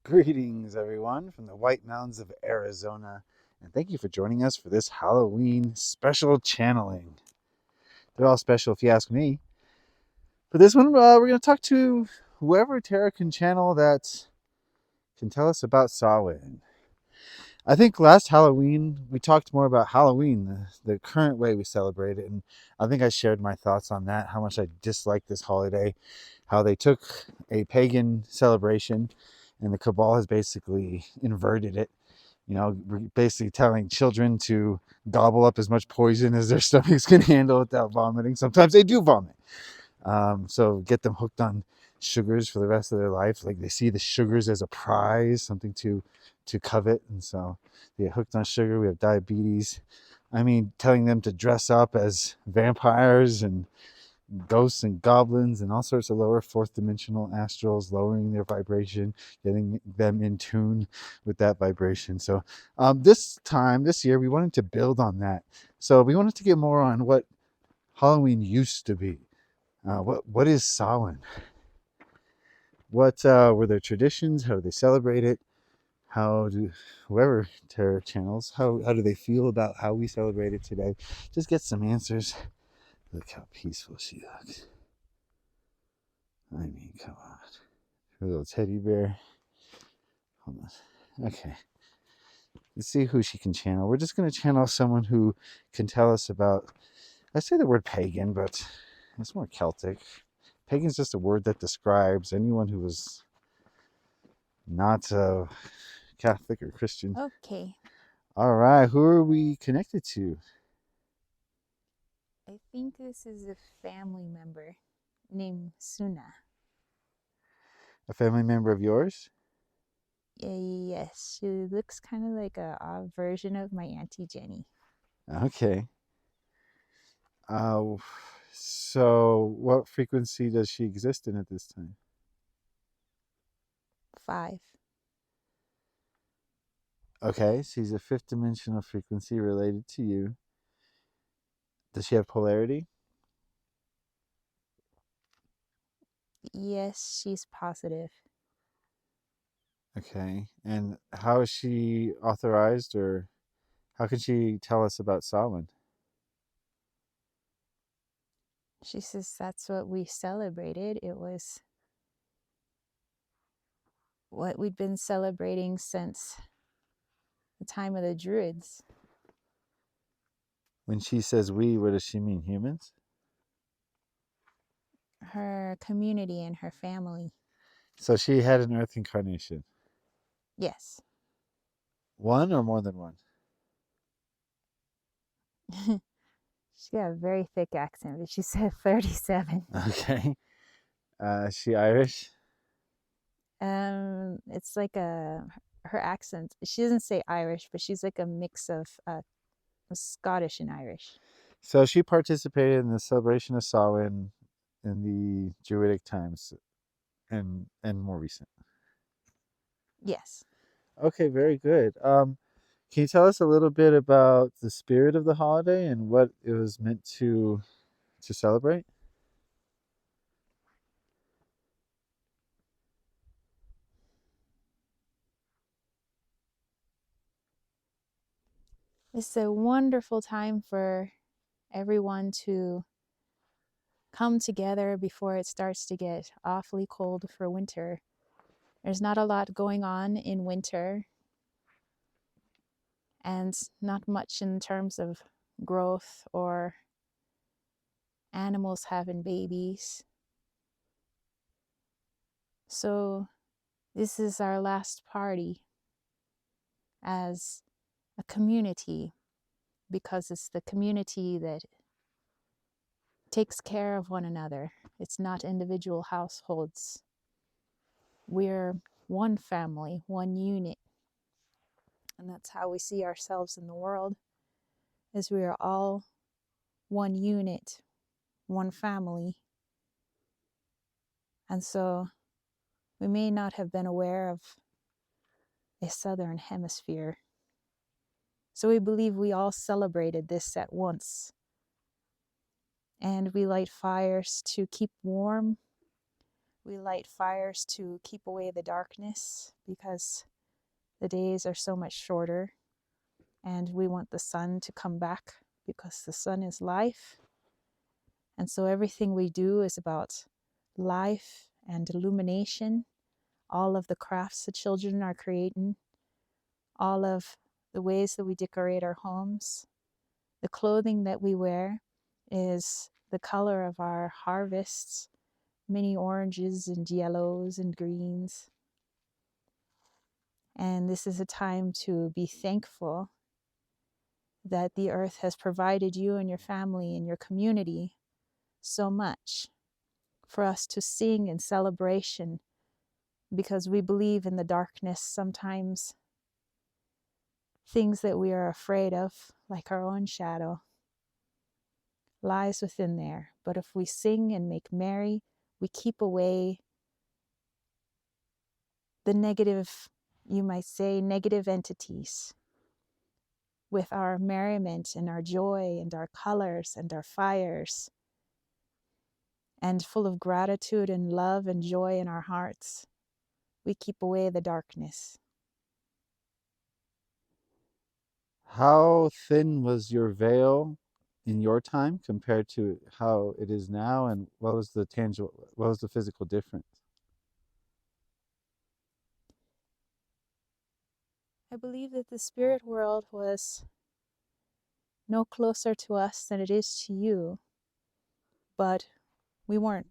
Greetings, everyone, from the White Mountains of Arizona, and thank you for joining us for this Halloween special channeling. They're all special if you ask me. For this one, we're going to talk to whoever tarot can channel that can tell us about Samhain. I think last Halloween, we talked more about Halloween, the current way we celebrate it, and I think I shared my thoughts on that, how much I dislike this holiday, how they took a pagan celebration and the cabal has basically inverted it. You know, we're basically telling children to gobble up as much poison as their stomachs can handle without vomiting. Sometimes they do vomit. So get them hooked on sugars for the rest of their life. Like they see the sugars as a prize, something to covet. And so they get hooked on sugar. We have diabetes. I mean, telling them to dress up as vampires and ghosts and goblins and all sorts of lower fourth dimensional astrals, lowering their vibration, getting them in tune with that vibration. So this year, we wanted to build on that. So we wanted to get more on what Halloween used to be. What is Samhain? What were their traditions? How do they celebrate it? How do whoever tarot channels, how do they feel about how we celebrate it today? Just get some answers. Look how peaceful she looks. I mean, come on. Her little teddy bear. Hold on. Okay. Let's see who she can channel. We're just going to channel someone who can tell us about, I say the word pagan, but it's more Celtic. Pagan is just a word that describes anyone who was not Catholic or Christian. Okay. All right. Who are we connected to? I think this is a family member named Suna. A family member of yours? Yes, she looks kind of like a version of my Auntie Jenny. Okay. Uh, so what frequency does she exist in at this time? 5. Okay, she's a fifth dimensional frequency related to you. Does she have polarity? Yes, she's positive. Okay, and how is she authorized, or how can she tell us about Samhain? She says that's what we celebrated. It was what we'd been celebrating since the time of the Druids. When she says we, what does she mean? Humans? Her community and her family. So she had an Earth incarnation. Yes. One or more than one? She got a very thick accent, but she said 37. Okay. Is she Irish? It's like her accent. She doesn't say Irish, but she's like a mix of Scottish and Irish. So she participated in the celebration of Samhain in the Druidic times and more recent. Yes. Okay, very good. Can you tell us a little bit about the spirit of the holiday and what it was meant to celebrate? It's a wonderful time for everyone to come together before it starts to get awfully cold for winter. There's not a lot going on in winter and not much in terms of growth or animals having babies. So, this is our last party as a community because it's the community that takes care of one another. It's not individual households. We're one family, one unit. And that's how we see ourselves in the world, is we are all one unit, one family. And so we may not have been aware of a southern hemisphere. So we believe we all celebrated this at once. And we light fires to keep warm. We light fires to keep away the darkness because the days are so much shorter, and we want the sun to come back because the sun is life. And so everything we do is about life and illumination. All of the crafts the children are creating, all of the ways that we decorate our homes, the clothing that we wear is the color of our harvests, many oranges and yellows and greens. And this is a time to be thankful that the earth has provided you and your family and your community so much for us to sing in celebration, because we believe in the darkness sometimes things that we are afraid of, like our own shadow, lies within there. But if we sing and make merry, we keep away the negative, you might say, negative entities with our merriment and our joy and our colors and our fires, and full of gratitude and love and joy in our hearts. We keep away the darkness. How thin was your veil in your time compared to how it is now, and what was the tangible, what was the physical difference? I believe that the spirit world was no closer to us than it is to you, but we weren't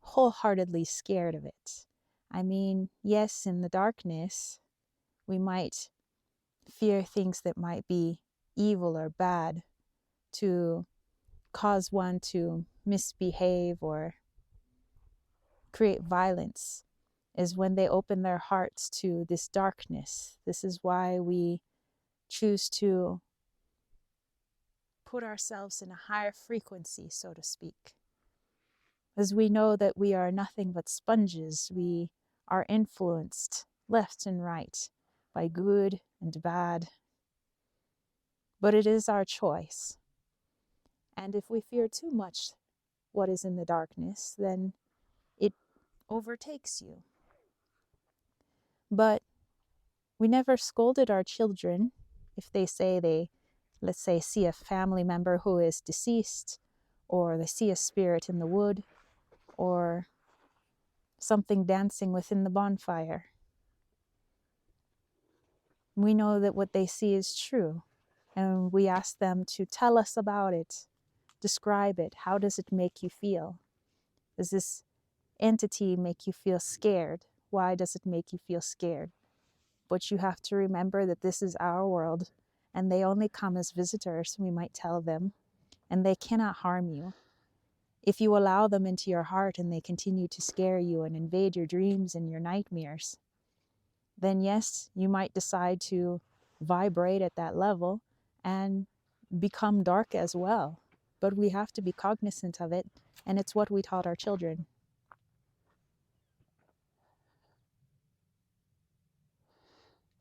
wholeheartedly scared of it. I mean, yes, in the darkness, we might fear things that might be evil or bad to cause one to misbehave or create violence, is when they open their hearts to this darkness. This is why we choose to put ourselves in a higher frequency, so to speak. As we know that we are nothing but sponges, we are influenced left and right by good and bad. But it is our choice. And if we fear too much what is in the darkness, then it overtakes you. But we never scolded our children if they say they, let's say, see a family member who is deceased, or they see a spirit in the wood, or something dancing within the bonfire. We know that what they see is true, and we ask them to tell us about it, describe it. How does it make you feel? Does this entity make you feel scared? Why does it make you feel scared? But you have to remember that this is our world, and they only come as visitors, we might tell them, and they cannot harm you. If you allow them into your heart and they continue to scare you and invade your dreams and your nightmares, then yes, you might decide to vibrate at that level and become dark as well. But we have to be cognizant of it, and it's what we taught our children.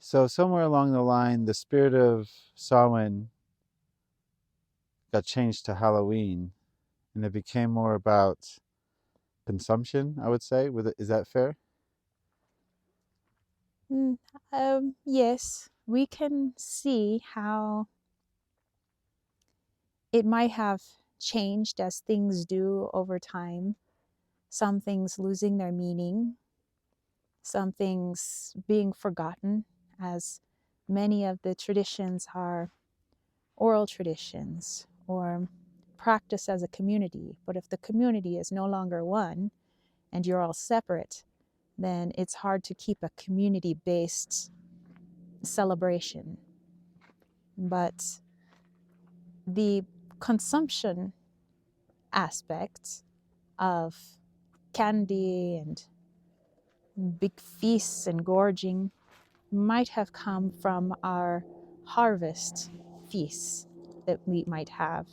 So somewhere along the line, the spirit of Samhain got changed to Halloween, and it became more about consumption, I would say. Is that fair? Mm, yes, we can see how it might have changed as things do over time. Some things losing their meaning, some things being forgotten, as many of the traditions are oral traditions or practice as a community. But if the community is no longer one and you're all separate, then it's hard to keep a community-based celebration. But the consumption aspect of candy and big feasts and gorging might have come from our harvest feasts that we might have.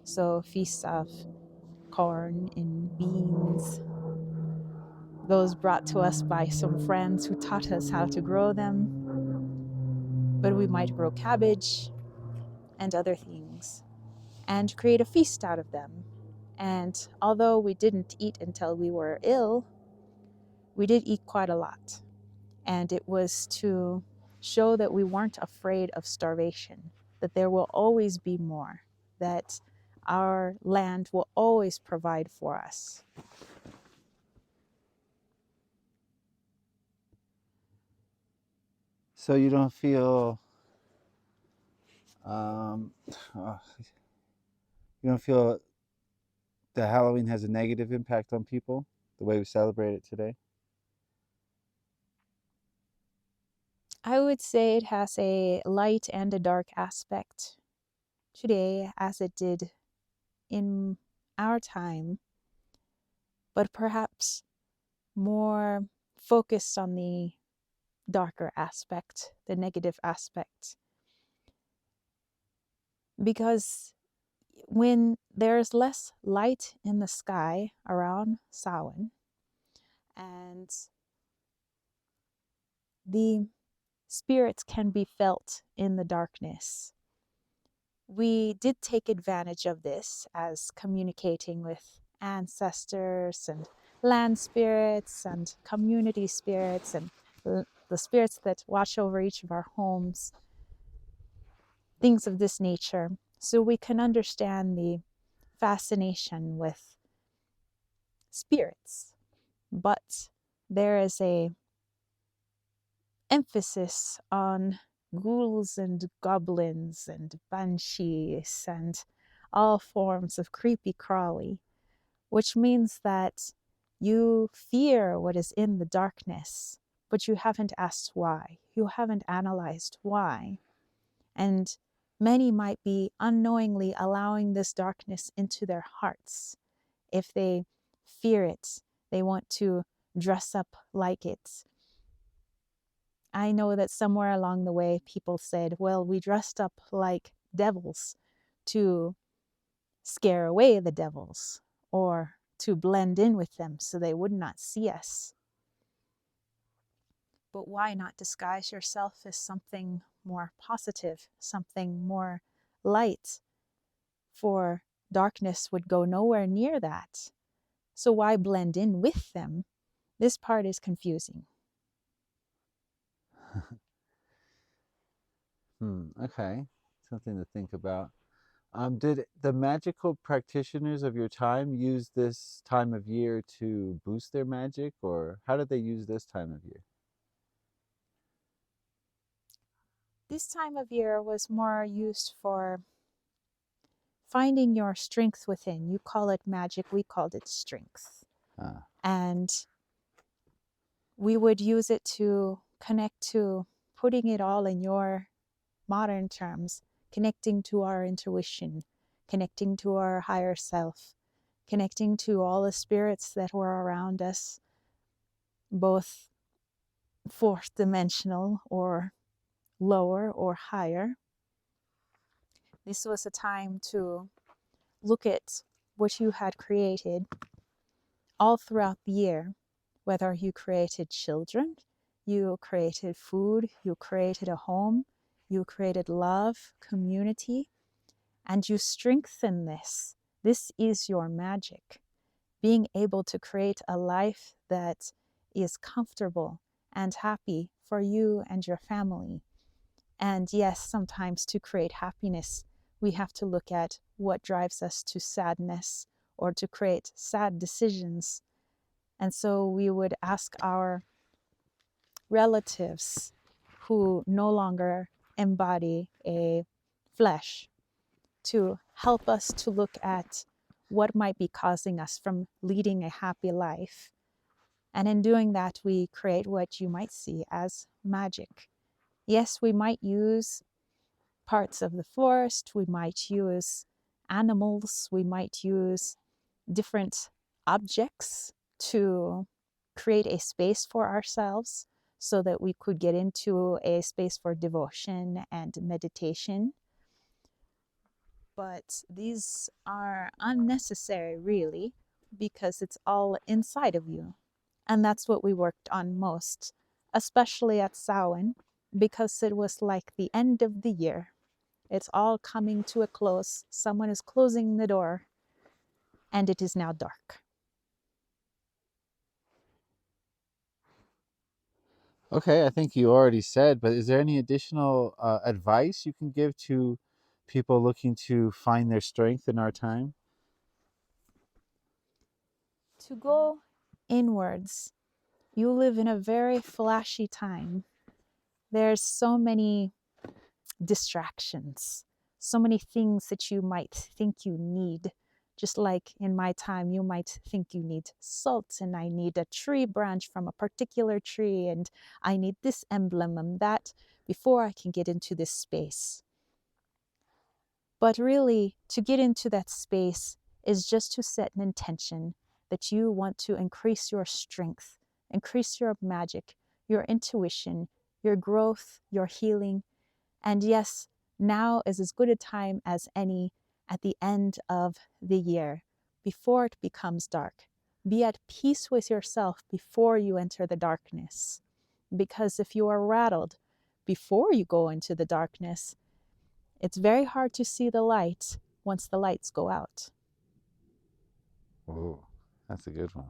So feasts of corn and beans, those brought to us by some friends who taught us how to grow them. But we might grow cabbage and other things and create a feast out of them. And although we didn't eat until we were ill, we did eat quite a lot. And it was to show that we weren't afraid of starvation, that there will always be more, that our land will always provide for us. So you don't feel um, uh, you don't feel that Halloween has a negative impact on people the way we celebrate it today? I would say it has a light and a dark aspect today, as it did in our time, but perhaps more focused on the darker aspect, the negative aspect. Because when there's less light in the sky around Samhain, and the spirits can be felt in the darkness, we did take advantage of this as communicating with ancestors and land spirits and community spirits and the spirits that watch over each of our homes, things of this nature. So we can understand the fascination with spirits. But there is a emphasis on ghouls and goblins and banshees and all forms of creepy crawly, which means that you fear what is in the darkness, but you haven't asked why. You haven't analyzed why. And many might be unknowingly allowing this darkness into their hearts. If they fear it, they want to dress up like it. I know that somewhere along the way, people said, well, we dressed up like devils to scare away the devils or to blend in with them so they would not see us. But why not disguise yourself as something more positive, something more light? For darkness would go nowhere near that. So why blend in with them? This part is confusing. Okay, something to think about. Did the magical practitioners of your time use this time of year to boost their magic, or how did they use this time of year? This time of year was more used for finding your strength within. You call it magic, we called it strength. Ah, And we would use it to connect to putting it all in your modern terms, connecting to our intuition, connecting to our higher self, connecting to all the spirits that were around us, both fourth dimensional or lower or higher. This was a time to look at what you had created all throughout the year, whether you created children, you created food, you created a home, you created love, community, and you strengthen this. This is your magic. Being able to create a life that is comfortable and happy for you and your family. And yes, sometimes to create happiness, we have to look at what drives us to sadness or to create sad decisions. And so we would ask our relatives who no longer embody a flesh to help us to look at what might be causing us from leading a happy life. And in doing that, we create what you might see as magic. Yes, we might use parts of the forest, we might use animals, we might use different objects to create a space for ourselves so that we could get into a space for devotion and meditation. But these are unnecessary, really, because it's all inside of you. And that's what we worked on most, especially at Samhain, because it was like the end of the year. It's all coming to a close. Someone is closing the door. and it is now dark. Okay, I think you already said, but is there any additional advice you can give to people looking to find their strength in our time? To go inwards, you live in a very flashy time. There's so many distractions, so many things that you might think you need. Just like in my time, you might think you need salt, and I need a tree branch from a particular tree, and I need this emblem and that before I can get into this space. But really, to get into that space is just to set an intention that you want to increase your strength, increase your magic, your intuition, your growth, your healing. And yes, now is as good a time as any at the end of the year, before it becomes dark. Be at peace with yourself before you enter the darkness. Because if you are rattled before you go into the darkness, it's very hard to see the light once the lights go out. Oh, that's a good one.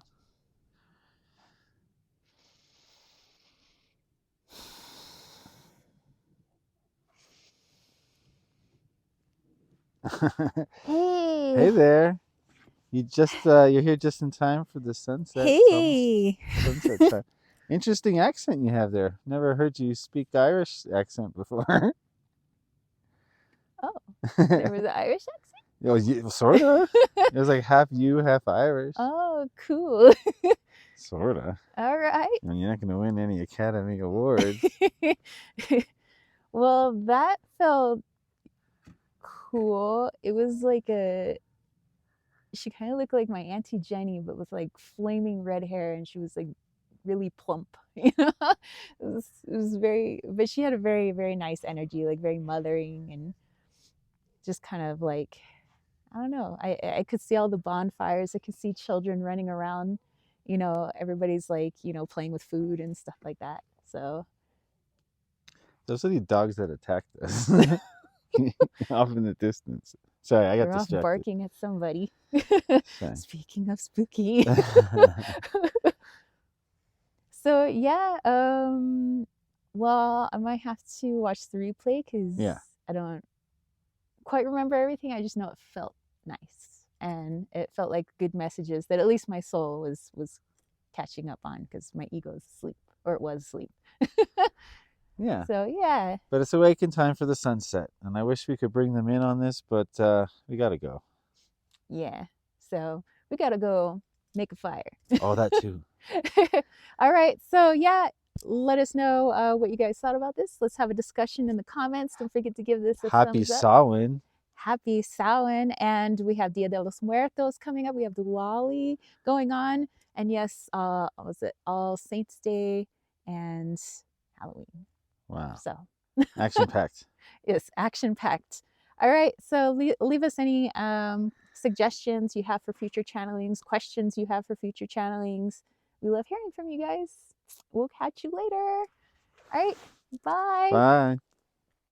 Hey, Hey there. You're here just in time for the sunset. hey. Sunset time. Interesting accent you have there. Never heard you speak Irish accent before. Oh, there was an Irish Sort of. accent? It was like half you, half Irish. Oh, cool. Sort of. All right. I mean, you're not going to win any Academy Awards. Well, that felt cool. It was like she kind of looked like my Auntie Jenny, but with like flaming red hair, and she was like really plump. It was very, but she had a very, very nice energy, like very mothering, and just kind of like, I don't know. I could see all the bonfires. I could see children running around. Everybody's like, playing with food and stuff like that. So Those are the dogs that attacked us off in the distance. Sorry, I got they're off distracted. barking at somebody. Sorry. Speaking of spooky. So yeah, well, I might have to watch the replay because Yeah. I don't quite remember everything. I just know it felt nice, and it felt like good messages that at least my soul was catching up on, because my ego's asleep, or it was asleep. Yeah. So yeah. But it's awake in time for the sunset, and I wish we could bring them in on this, but we got to go. Yeah. So we gotta go make a fire. Oh, that too. All right. So yeah, let us know what you guys thought about this. Let's have a discussion in the comments. Don't forget to give this a Happy thumbs up. Samhain. Happy Samhain. And we have Dia de los Muertos coming up. We have Diwali going on. And yes, was it All Saints Day and Halloween. Wow. So Action packed. yes, action packed. All right. So leave us any suggestions you have for future channelings, questions you have for future channelings. We love hearing from you guys. We'll catch you later. All right. Bye. Bye.